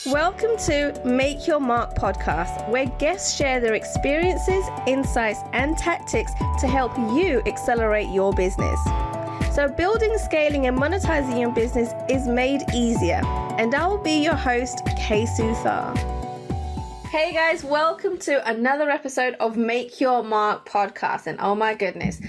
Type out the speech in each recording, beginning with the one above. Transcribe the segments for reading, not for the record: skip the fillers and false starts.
Welcome to Make Your Mark podcast, where guests share their experiences, insights, and tactics to help you accelerate your business. So building, scaling, and monetizing your business is made easier. And I will be your host, Kay Suthar. Hey guys, welcome to another episode of Make Your Mark podcast. And oh my goodness,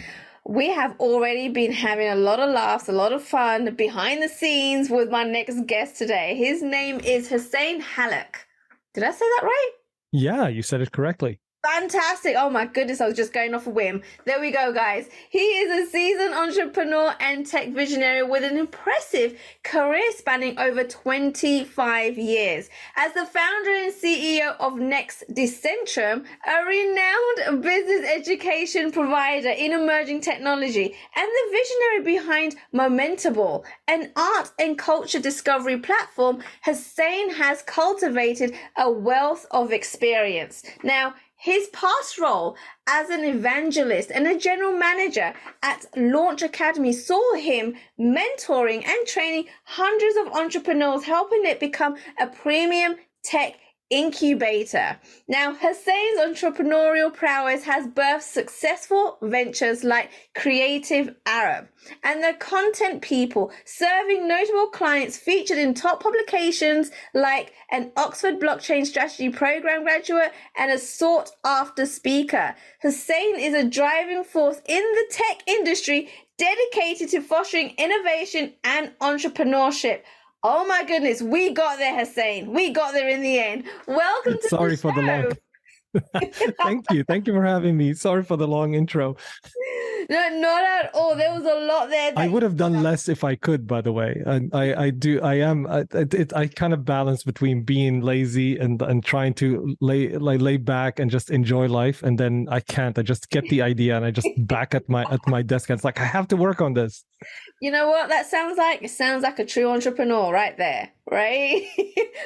we have already been having a lot of laughs, a lot of fun behind the scenes with my next guest today. His name is Hussein Hallak. Did I say that right? Yeah, you said it correctly. Fantastic. Oh my goodness, I was just going off a whim. There we go, guys. He is a seasoned entrepreneur and tech visionary with an impressive career spanning over 25 years. As the founder and CEO of Next Decentrum, a renowned business education provider in emerging technology, and the visionary behind Momentable, an art and culture discovery platform, Hussein has cultivated a wealth of experience. Now, his past role as an evangelist and a general manager at Launch Academy saw him mentoring and training hundreds of entrepreneurs, helping it become a premium tech incubator. Now, Hussein's entrepreneurial prowess has birthed successful ventures like Creative Arab and the Content People, serving notable clients featured in top publications like an Oxford Blockchain Strategy Program graduate and a sought-after speaker. Hussein is a driving force in the tech industry, dedicated to fostering innovation and entrepreneurship. Oh my goodness, we got there, Hussein. We got there in the end. Welcome to Sorry the show. For the long. Thank you for having me. Sorry for the long intro. No, not at all. There was a lot there. I would have done less if I could, by the way. I kind of balance between being lazy and trying to lay back and just enjoy life. And then I can't. I just get the idea and I just back at my desk. And it's like, I have to work on this. You know what that sounds like? It sounds like a true entrepreneur right there, right?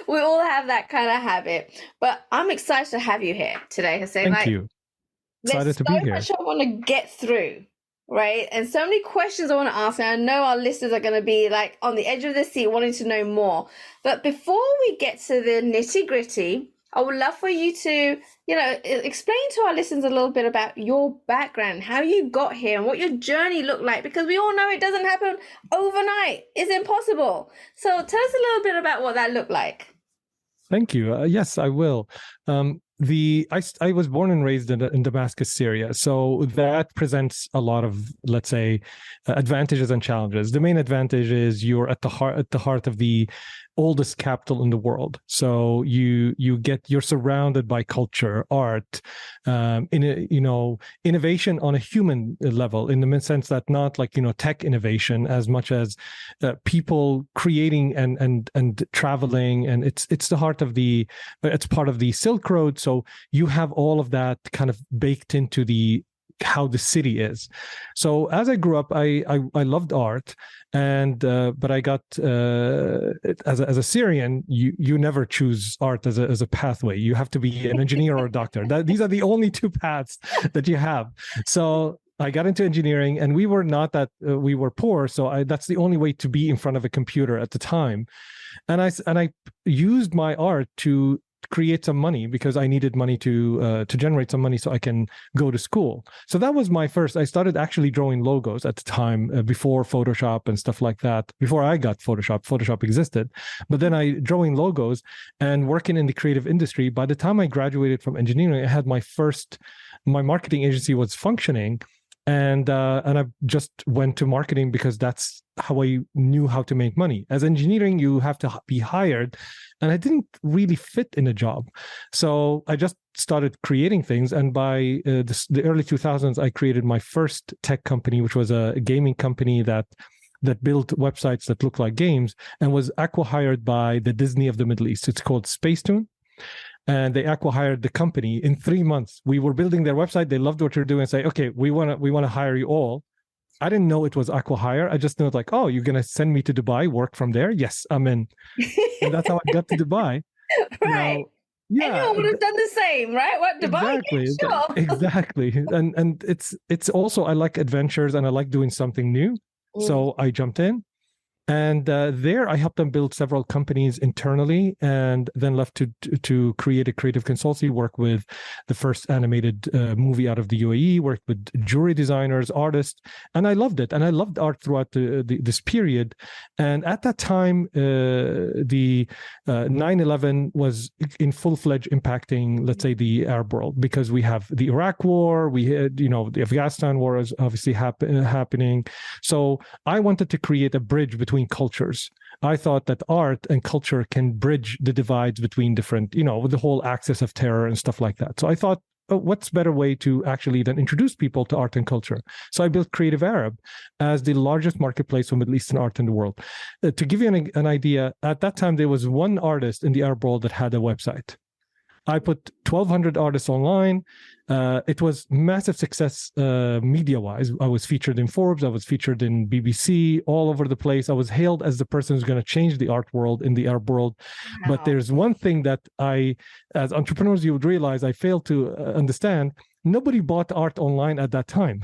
We all have that kind of habit. But I'm excited to have you here today, Hussein. Thank you. Excited to be here. There's so much I want to get through, right? And so many questions I want to ask. And I know our listeners are going to be like on the edge of their seat wanting to know more. But before we get to the nitty-gritty, I would love for you to, explain to our listeners a little bit about your background, how you got here and what your journey looked like, because we all know it doesn't happen overnight. It's impossible. So tell us a little bit about what that looked like. Thank you. Yes, I will. I was born and raised in Damascus, Syria, so that presents a lot of, let's say, advantages and challenges. The main advantage is you're at the heart of the oldest capital in the world. So you're surrounded by culture, art, innovation on a human level, in the sense that not like tech innovation as much as people creating and traveling, and it's the heart of it's part of the Silk Road. So you have all of that kind of baked into how the city is. So as I grew up, I loved art, and but I got as a Syrian, you never choose art as a pathway. You have to be an engineer or a doctor. These are the only two paths that you have. So I got into engineering, and we were poor, so that's the only way to be in front of a computer at the time. And I used my art to create some money because I needed money to generate some money so I can go to school. So that was my first. I started actually drawing logos at the time before Photoshop and stuff like that. Before I got Photoshop existed. But then I drawing logos and working in the creative industry. By the time I graduated from engineering, I had my marketing agency was functioning. And I just went to marketing because that's how I knew how to make money. As engineering, you have to be hired, and I didn't really fit in a job. So I just started creating things. And by the early 2000s, I created my first tech company, which was a gaming company that built websites that look like games, and was acqui-hired by the Disney of the Middle East. It's called Spacetoon. And they acqui-hired the company in 3 months. We were building their website. They loved what you're doing and say, okay, we want to hire you all. I didn't know it was acqui-hire. I just knew it like, oh, you're going to send me to Dubai, work from there? Yes, I'm in. And that's how I got to Dubai. Right. Anyone would have done the same, right? What, Dubai? Exactly. Yeah, sure. Exactly. And it's also, I like adventures and I like doing something new. So I jumped in. And there, I helped them build several companies internally, and then left to create a creative consultancy, work with the first animated movie out of the UAE, worked with jewelry designers, artists, and I loved it. And I loved art throughout this period. And at that time, the 9/11 was in full-fledged impacting, let's say, the Arab world, because we have the Iraq War, we had, the Afghanistan War is obviously happening. So I wanted to create a bridge between cultures. I thought that art and culture can bridge the divides between different, with the whole axis of terror and stuff like that. So I thought, what's better way to actually then introduce people to art and culture? So I built Creative Arab as the largest marketplace for Middle Eastern art in the world. To give you an idea, at that time, there was one artist in the Arab world that had a website. I put 1,200 artists online. It was massive success media-wise. I was featured in Forbes. I was featured in BBC, all over the place. I was hailed as the person who's going to change the art world in the Arab world. Wow. But there's one thing that as entrepreneurs, you would realize I failed to understand. Nobody bought art online at that time.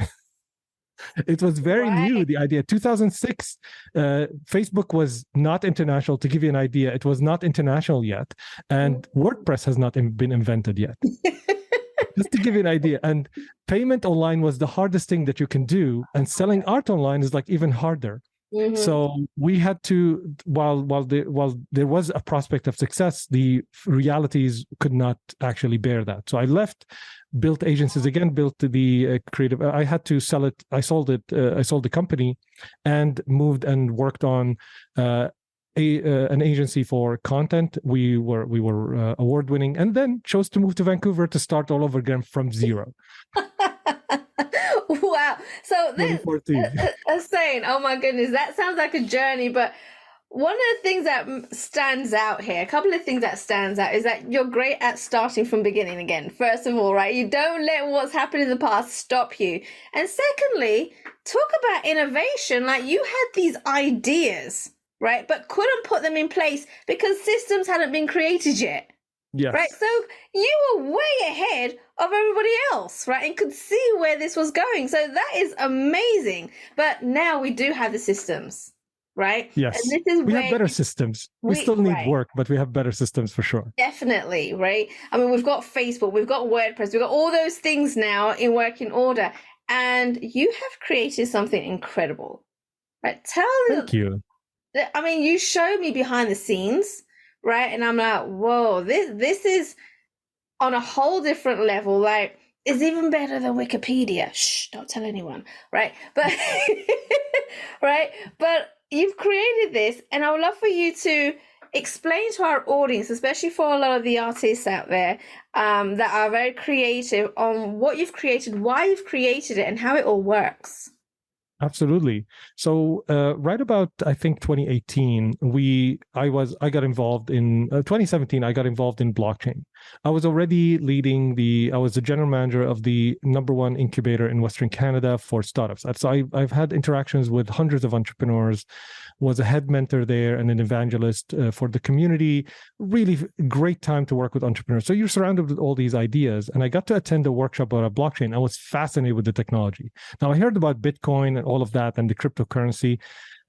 It was very new, the idea. 2006, Facebook was not international. To give you an idea, it was not international yet. And WordPress has not been invented yet. Just to give you an idea. And payment online was the hardest thing that you can do. And selling art online is like even harder. Mm-hmm. So we had to, while there was a prospect of success, the realities could not actually bear that. So I left, built agencies again, built the creative. I had to sell it. I sold it. I sold the company, and moved and worked on an agency for content. We were award winning, and then chose to move to Vancouver to start all over again from zero. Wow. So this Hussein, oh my goodness, that sounds like a journey. But one of the things that stands out here, a couple of things that stands out, is that you're great at starting from beginning again. First of all, right? You don't let what's happened in the past stop you. And secondly, talk about innovation. Like, you had these ideas, right? But couldn't put them in place because systems hadn't been created yet. Yes. Right. So you were way ahead of everybody else, right? And could see where this was going. So that is amazing. But now we do have the systems, right? Yes. And this is we have better systems. We still need work, but we have better systems for sure. Definitely, right? I mean, we've got Facebook, we've got WordPress, we've got all those things now in working order. And you have created something incredible, right? Thank you. I mean, you showed me behind the scenes. Right. And I'm like, whoa, this is on a whole different level. Like, it's even better than Wikipedia. Shh, don't tell anyone. Right. But right. But you've created this, and I would love for you to explain to our audience, especially for a lot of the artists out there that are very creative, on what you've created, why you've created it, and how it all works. Absolutely. So right about, I think, 2018, I got involved in 2017. I got involved in blockchain. I was already I was the general manager of the #1 incubator in Western Canada for startups. So I've had interactions with hundreds of entrepreneurs, was a head mentor there and an evangelist for the community. Really great time to work with entrepreneurs. So you're surrounded with all these ideas. And I got to attend a workshop about blockchain. I was fascinated with the technology. Now, I heard about Bitcoin and all of that and the cryptocurrency.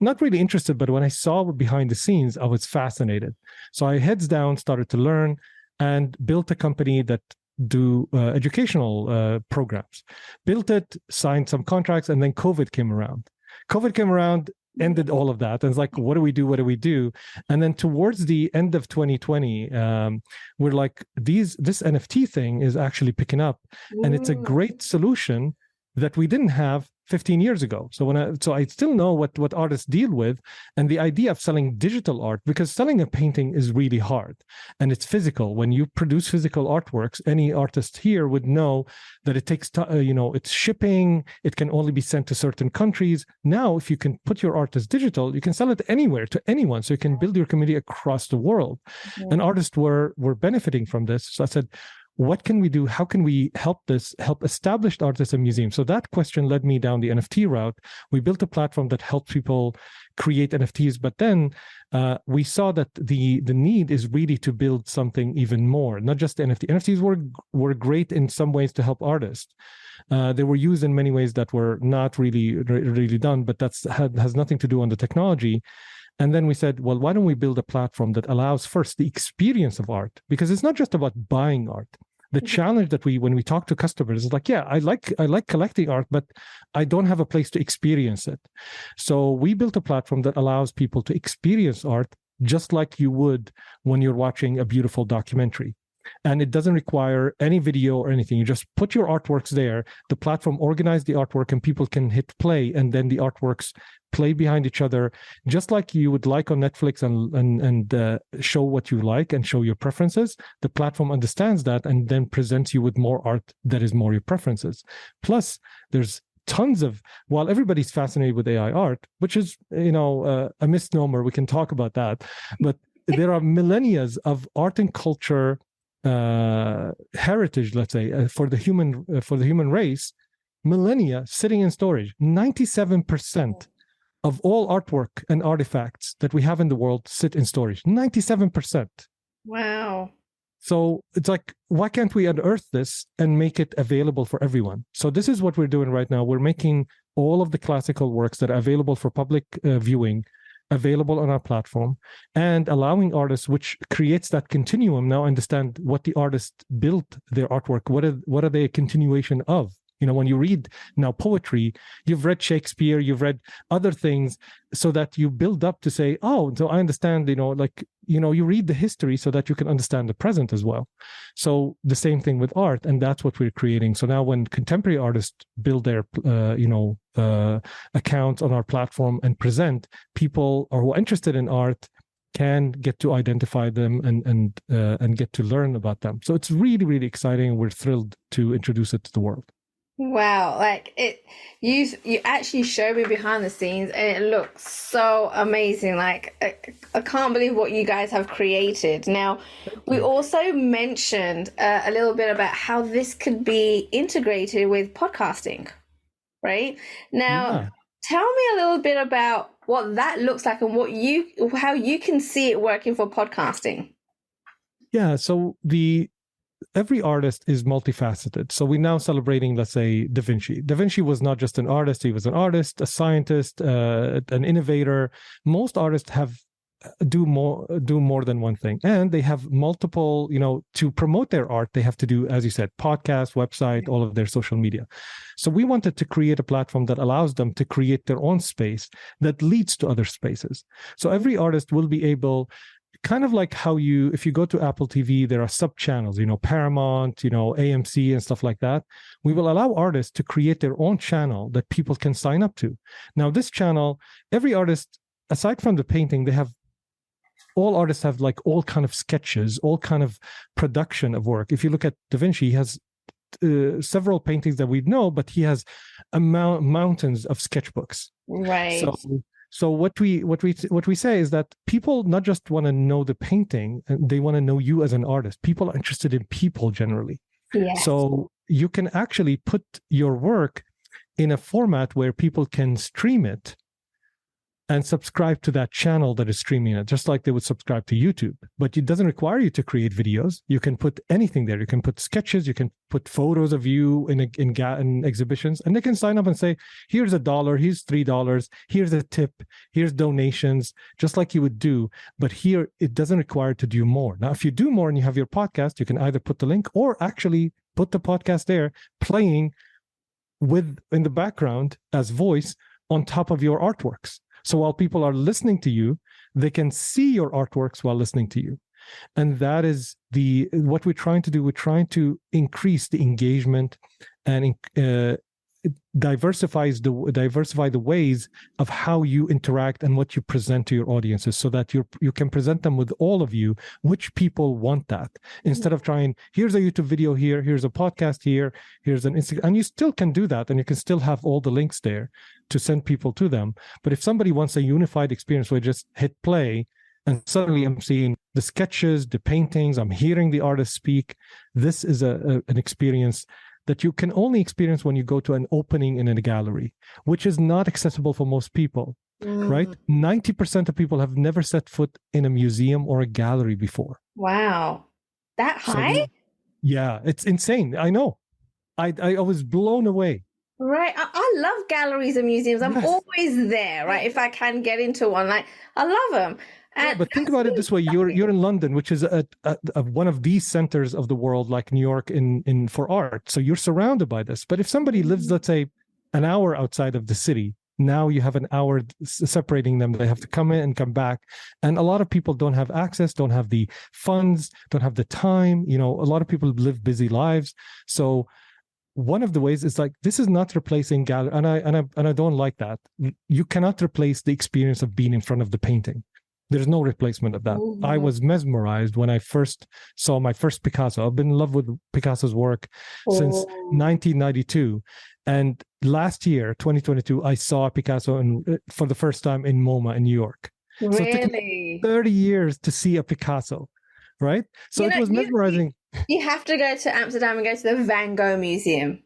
Not really interested, but when I saw behind the scenes, I was fascinated. So I heads down, started to learn, and built a company that do educational programs. Built it, signed some contracts, and then COVID came around. Ended all of that. And it's like, what do we do? What do we do? And then towards the end of 2020, we're like, this NFT thing is actually picking up. And it's a great solution that we didn't have 15 years ago. So I still know what artists deal with, and the idea of selling digital art, because selling a painting is really hard and it's physical. When you produce physical artworks, any artist here would know that it takes it's shipping. It can only be sent to certain countries. Now, if you can put your art as digital, you can sell it anywhere to anyone. So you can build your community across the world. And artists were benefiting from this. So I said, what can we do? How can we help established artists and museums? So that question led me down the NFT route. We built a platform that helps people create NFTs, but then we saw that the need is really to build something even more, not just NFT. NFTs were great in some ways to help artists. They were used in many ways that were not really done, but has nothing to do on the technology. And then we said, well, why don't we build a platform that allows first the experience of art? Because it's not just about buying art. The challenge that when we talk to customers is like, yeah, I like collecting art, but I don't have a place to experience it. So we built a platform that allows people to experience art just like you would when you're watching a beautiful documentary. And it doesn't require any video or anything. You just put your artworks there. The platform organizes the artwork and people can hit play, and then the artworks play behind each other, just like you would like on Netflix and show what you like and show your preferences. The platform understands that and then presents you with more art that is more your preferences. Plus, there's tons of, while everybody's fascinated with AI art, which is, a misnomer, we can talk about that, but there are millennia of art and culture heritage, let's say, for the human race, millennia sitting in storage. 97% of all artwork and artifacts that we have in the world sit in storage. 97%. Wow. So it's like, why can't we unearth this and make it available for everyone? So this is what we're doing right now. We're making all of the classical works that are available for public viewing available on our platform, and allowing artists, which creates that continuum. Now understand what the artist built their artwork. What are they a continuation of? When you read now poetry, you've read Shakespeare, you've read other things, so that you build up to say, oh, so I understand, you read the history so that you can understand the present as well. So the same thing with art, and that's what we're creating. So now when contemporary artists build their, accounts on our platform and present, people who are interested in art can get to identify them and get to learn about them. So it's really, really exciting. We're thrilled to introduce it to the world. Wow, you actually showed me behind the scenes and it looks so amazing. I can't believe what you guys have created. Now, we also mentioned a little bit about how this could be integrated with podcasting, right? Now, Tell me a little bit about what that looks like and how you can see it working for podcasting. Yeah, so every artist is multifaceted. So we're now celebrating, let's say, Da Vinci. Da Vinci was not just an artist. He was an artist, a scientist, an innovator. Most artists do more than one thing. And they have multiple, to promote their art, they have to do, as you said, podcast, website, all of their social media. So we wanted to create a platform that allows them to create their own space that leads to other spaces. So every artist will be able, kind of like how if you go to Apple TV, there are sub channels, Paramount, AMC and stuff like that. We will allow artists to create their own channel that people can sign up to. Now, this channel, every artist, aside from the painting, all artists have all kind of sketches, all kind of production of work. If you look at Da Vinci, he has several paintings that we know, but he has mountains of sketchbooks. Right. So what we say is that people not just want to know the painting, they want to know you as an artist. People are interested in people generally. Yes. So you can actually put your work in a format where people can stream it and subscribe to that channel that is streaming it, just like they would subscribe to YouTube. But it doesn't require you to create videos. You can put anything there. You can put sketches. You can put photos of you in exhibitions, and they can sign up and say, here's $1, here's $3, here's a tip, here's donations, just like you would do. But here, it doesn't require to do more. Now, if you do more and you have your podcast, you can either put the link or actually put the podcast there playing in the background as voice on top of your artworks. So while people are listening to you, they can see your artworks while listening to you. And that is what we're trying to do. We're trying to increase the engagement and diversify the ways of how you interact and what you present to your audiences, so that you can present them with all of you, which people want that, instead of trying, here's a YouTube video here, here's a podcast here, here's an Instagram, and you still can do that, and you can still have all the links there to send people to them. But if somebody wants a unified experience where just hit play and suddenly I'm seeing the sketches, the paintings, I'm hearing the artist speak, this is an experience that you can only experience when you go to an opening in a gallery, which is not accessible for most people, right? 90% of people have never set foot in a museum or a gallery before. Wow. That high? Yeah, it's insane. I know. I was blown away. Right. I love galleries and museums. I'm Yes. always there, right? If I can get into one, like I love them. Yeah, And but think that's about it really this way: you're in London, which is one of these centers of the world, like New York in for art. So you're surrounded by this. But if somebody lives, exciting. let's say, an hour outside of the city, now you have an hour separating them. They have to come in and come back, and a lot of people don't have access, don't have the funds, don't have the time. You know, a lot of people live busy lives. So one of the ways is like, this is not replacing gallery, and I don't like that. You cannot replace the experience of being in front of the painting. There's no replacement of that. I Mhm. was mesmerized when I first saw my first Picasso. I've been in love with Picasso's work since Oh, 1992, and last year, 2022, I saw Picasso for the first time in MoMA in New York. So it took me really? 30 years to see a Picasso, right? So You it know, was mesmerizing. you have to go to Amsterdam and go to the Van Gogh Museum,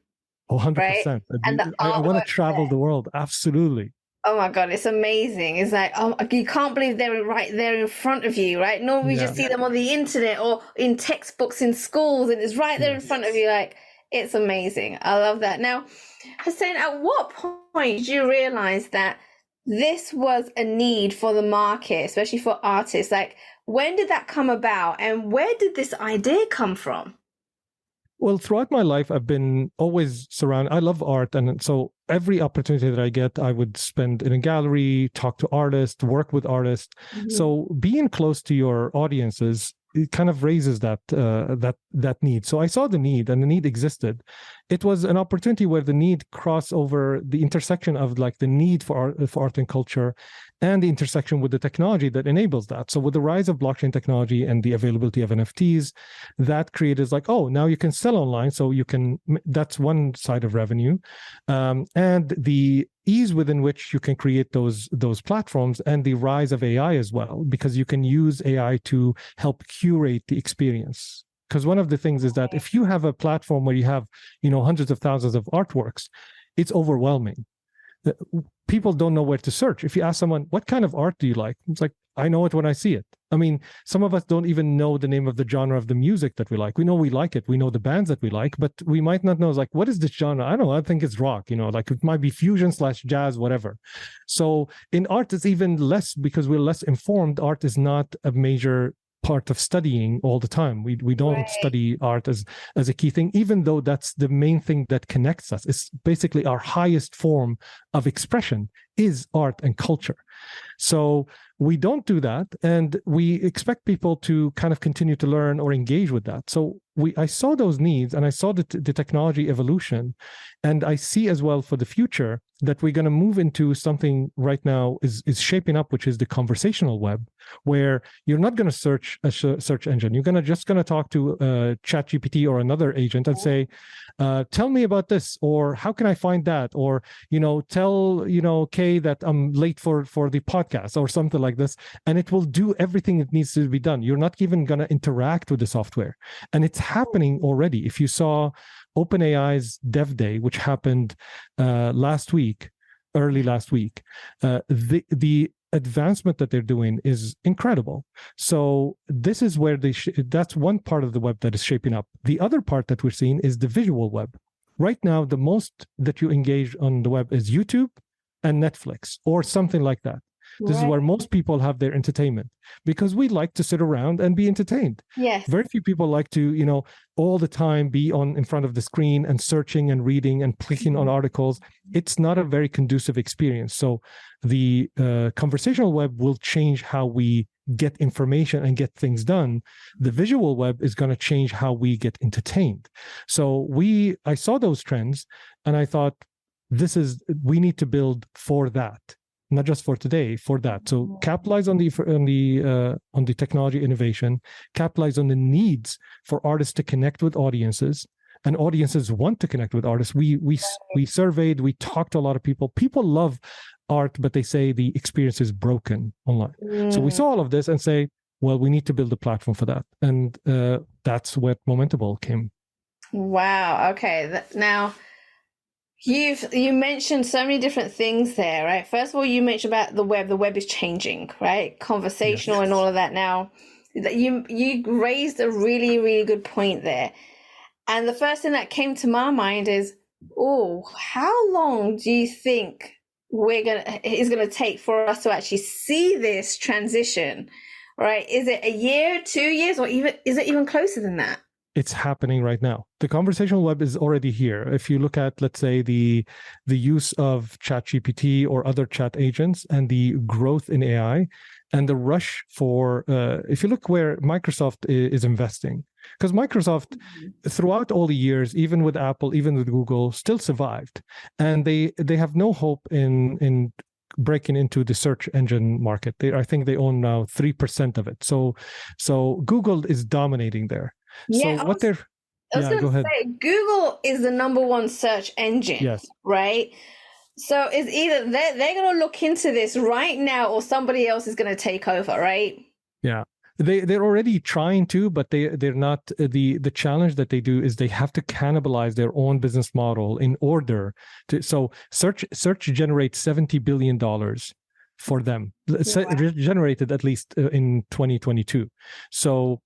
Oh, right? 100%. And the I want to artwork travel there. the world. Absolutely. Oh my God, it's amazing. It's like, oh, you can't believe they're right there in front of you, right? Normally we Yeah. just see them on the internet or in textbooks in schools, and it's right there in Yes. front of you. Like, it's amazing. I love that. Now, Hussein, at what point did you realize that this was a need for the market, especially for artists? Like, when did that come about, and where did this idea come from? Well, throughout my life, I've been always surrounded. I love art. And so every opportunity that I get, I would spend in a gallery, talk to artists, work with artists. Mhm. So being close to your audiences, it kind of raises that need. So I saw the need, and the need existed. It was an opportunity where the need crossed over the intersection of like the need for art and culture, and the intersection with the technology that enables that. So with the rise of blockchain technology and the availability of NFTs, that created like, oh, now you can sell online, so you can. That's one side of revenue, and the ease within which you can create those platforms, and the rise of AI as well, because you can use AI to help curate the experience. Because one of the things is that if you have a platform where you have, hundreds of thousands of artworks, it's overwhelming. People don't know where to search. If you ask someone, what kind of art do you like? It's like, I know it when I see it. I mean, some of us don't even know the name of the genre of the music that we like. We know we like it. We know the bands that we like, but we might not know, like, what is this genre? I don't know. I think it's rock, like it might be fusion/jazz, whatever. So in art, it's even less because we're less informed. Art is not a major part of studying all the time. We don't Right. study art as a key thing, even though that's the main thing that connects us. It's basically our highest form of expression is art and culture. So we don't do that, and we expect people to kind of continue to learn or engage with that. So I saw those needs, and I saw the technology evolution, and I see as well for the future that we're going to move into something right now is shaping up, which is the conversational web, where you're not going to search a search engine. You're just going to talk to ChatGPT or another agent and say, tell me about this, or how can I find that, or tell Kay that I'm late for the podcast or something like this, and it will do everything that needs to be done. You're not even going to interact with the software, and it's happening already. If you saw OpenAI's Dev Day, which happened early last week, the advancement that they're doing is incredible. So this is where that's one part of the web that is shaping up. The other part that we're seeing is the visual web. Right now, the most that you engage on the web is YouTube and Netflix or something like that. This is Right. where most people have their entertainment, because we like to sit around and be entertained. Yes. Very few people like to, all the time be in front of the screen and searching and reading and clicking on articles. It's not a very conducive experience. So the conversational web will change how we get information and get things done. The visual web is going to change how we get entertained. So I saw those trends, and I thought, we need to build for that, not just for today, for that. So capitalize on the technology innovation, capitalize on the needs for artists to connect with audiences, and audiences want to connect with artists. We surveyed, we talked to a lot of people. People love art, but they say the experience is broken online. So we Mm. saw all of this and say, well, we need to build a platform for that, and that's where Momentable came. Wow. Okay. Now you mentioned so many different things there, right? First of all, you mentioned about the web. The web is changing, right? Conversational Yes. and all of that. Now, you raised a really, really good point there. And the first thing that came to my mind is Oh, how long do you think it's gonna take for us to actually see this transition? Right? Is it a year, 2 years, or even is it even closer than that? It's happening right now. The conversational web is already here. If you look at, let's say, the use of ChatGPT or other chat agents and the growth in AI and the rush for, if you look where Microsoft is investing, because Microsoft, throughout all the years, even with Apple, even with Google, still survived, and they have no hope in breaking into the search engine market. I think they own now 3% of it. So Google is dominating there. Yeah, So what they're I was yeah, go gonna ahead. say Google is the number one search engine, Yes. right? So it's either they're gonna look into this right now, or somebody else is gonna take over, right? Yeah. They're already trying to, but they're not. The challenge that they do is they have to cannibalize their own business model in order to. So search generates $70 billion for them. Generated at least in 2022. So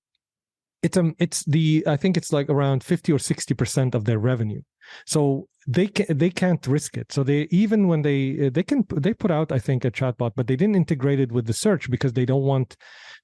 it's I think it's like around 50 or 60% of their revenue. So they can't risk it. So they, even when they put out, I think, a chatbot, but they didn't integrate it with the search because they don't want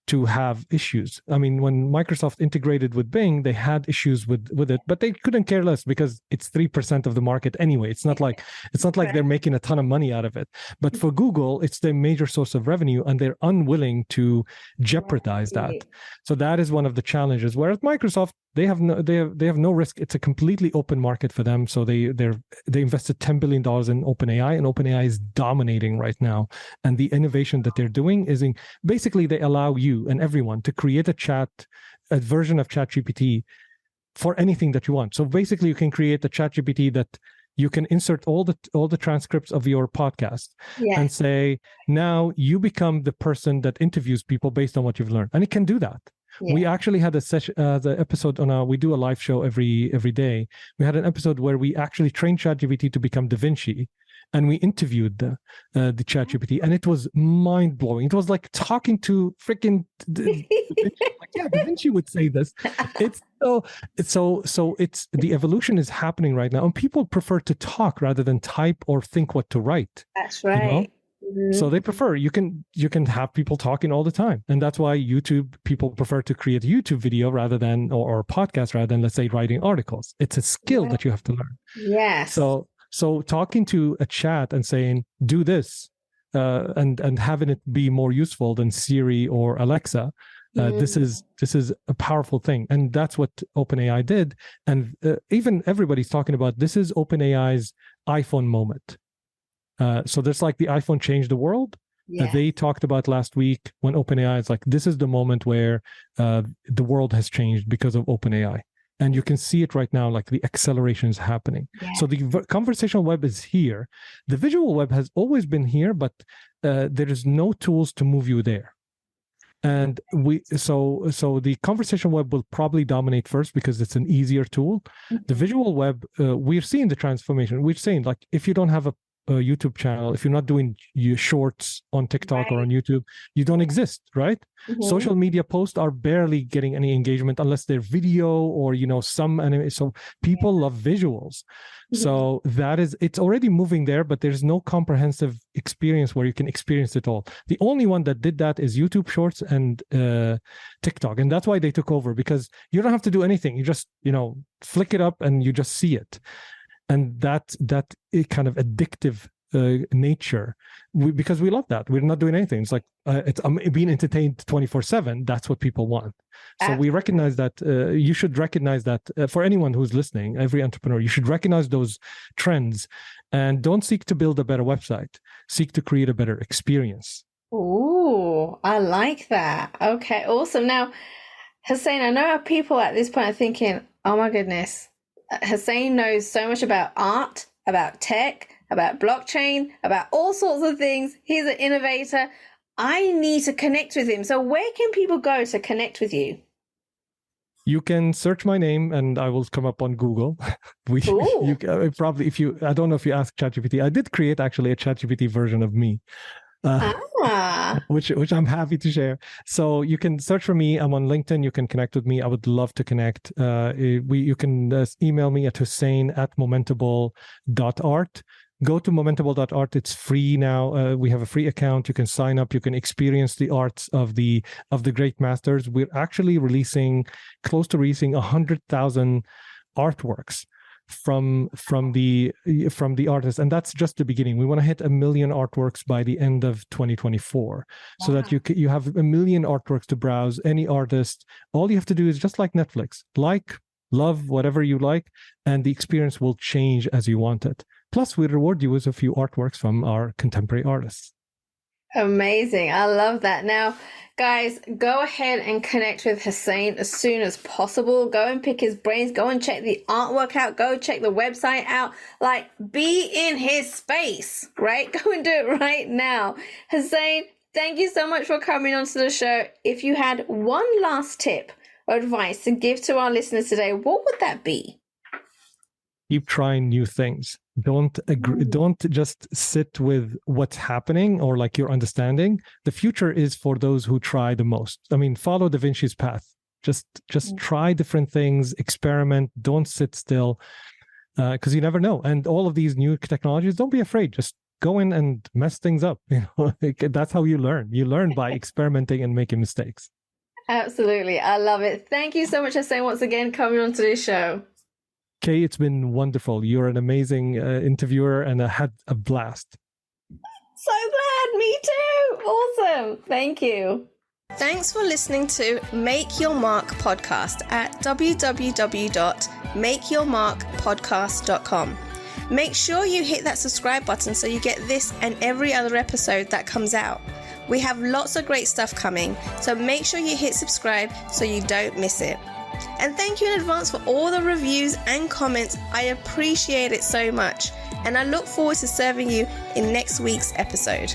to have issues. I mean, when Microsoft integrated with Bing, they had issues with it, but they couldn't care less because it's 3% of the market anyway. It's not like they're making a ton of money out of it. But for Google, it's their major source of revenue, and they're unwilling to jeopardize that. So that is one of the challenges. Whereas Microsoft, they have no risk. It's a completely open market for them. So they invested $10 billion in OpenAI, and OpenAI is dominating right now. And the innovation that they're doing is basically they allow you and everyone to create a version of ChatGPT for anything that you want. So basically, you can create a ChatGPT that you can insert all the transcripts of your podcast and say, now you become the person that interviews people based on what you've learned, and it can do that. Yeah. We actually had a session, the episode on we do a live show every day. We had an episode where we actually trained ChatGPT to become Da Vinci, and we interviewed the ChatGPT, and it was mind blowing. It was like talking to freaking Da Vinci. Like, yeah, Da Vinci would say this. It's so it's the evolution is happening right now, and people prefer to talk rather than type or think what to write. That's right. You know? Mm-hmm. So they prefer, you can have people talking all the time. And that's why people prefer to create a YouTube video rather than, or a podcast rather than, let's say, writing articles. It's a skill that you have to learn. Yes. So talking to a chat and saying, do this, and having it be more useful than Siri or Alexa, this is a powerful thing. And that's what OpenAI did. And even everybody's talking about, this is OpenAI's iPhone moment. So there's like the iPhone changed the world. They talked about last week when OpenAI is like, this is the moment where the world has changed because of OpenAI. And you can see it right now, like the acceleration is happening. Yeah. So the conversational web is here. The visual web has always been here, but there is no tools to move you there. And so the conversational web will probably dominate first because it's an easier tool. Mm-hmm. The visual web, we're seeing the transformation. We're saying, like, if you don't have a YouTube channel, if you're not doing your shorts on TikTok or on YouTube, you don't exist, right? Mm-hmm. Social media posts are barely getting any engagement unless they're video or, some anime. So people love visuals. Mm-hmm. So it's already moving there, but there's no comprehensive experience where you can experience it all. The only one that did that is YouTube Shorts and TikTok. And that's why they took over, because you don't have to do anything. You just, flick it up and you just see it. And that kind of addictive nature, because we love that. We're not doing anything. It's like it's being entertained 24/7. That's what people want. So we recognize that. You should recognize that for anyone who's listening, every entrepreneur, you should recognize those trends, and don't seek to build a better website. Seek to create a better experience. Ooh, I like that. Okay, awesome. Now, Hussein, I know people at this point are thinking, oh my goodness, Hussein knows so much about art, about tech, about blockchain, about all sorts of things. He's an innovator. I need to connect with him. So where can people go to connect with you? You can search my name and I will come up on Google. Probably, I don't know if you ask ChatGPT. I did create actually a ChatGPT version of me. which I'm happy to share. So you can search for me. I'm on LinkedIn. You can connect with me. I would love to connect. You can email me at Hussein@Momentable.Art. Go to Momentable.Art. It's free now. We have a free account. You can sign up. You can experience the arts of the great masters. We're actually close to releasing 100,000 artworks from the artists, and that's just the beginning. We want to hit 1 million artworks by the end of 2024, so that you have 1 million artworks to browse. Any artist, all you have to do is just like Netflix, love whatever you like, and the experience will change as you want it. Plus, we reward you with a few artworks from our contemporary artists. Amazing. I love that. Now, guys, go ahead and connect with Hussein as soon as possible. Go and pick his brains. Go and check the artwork out. Go check the website out. Like, be in his space, right? Go and do it right now. Hussein, thank you so much for coming onto the show. If you had one last tip or advice to give to our listeners today, what would that be? Keep trying new things. Don't just sit with what's happening or like your understanding. The future is for those who try the most. I mean, follow Da Vinci's path. Just try different things, experiment, don't sit still, because you never know. And all of these new technologies, don't be afraid. Just go in and mess things up. That's how you learn. You learn by experimenting and making mistakes. Absolutely. I love it. Thank you so much, Hussein, once again, coming on to this show. Kay, it's been wonderful. You're an amazing interviewer, and I had a blast. So glad. Me too. Awesome. Thank you. Thanks for listening to Make Your Mark podcast at www.makeyourmarkpodcast.com. Make sure you hit that subscribe button so you get this and every other episode that comes out. We have lots of great stuff coming, so make sure you hit subscribe so you don't miss it. And thank you in advance for all the reviews and comments. I appreciate it so much. And I look forward to serving you in next week's episode.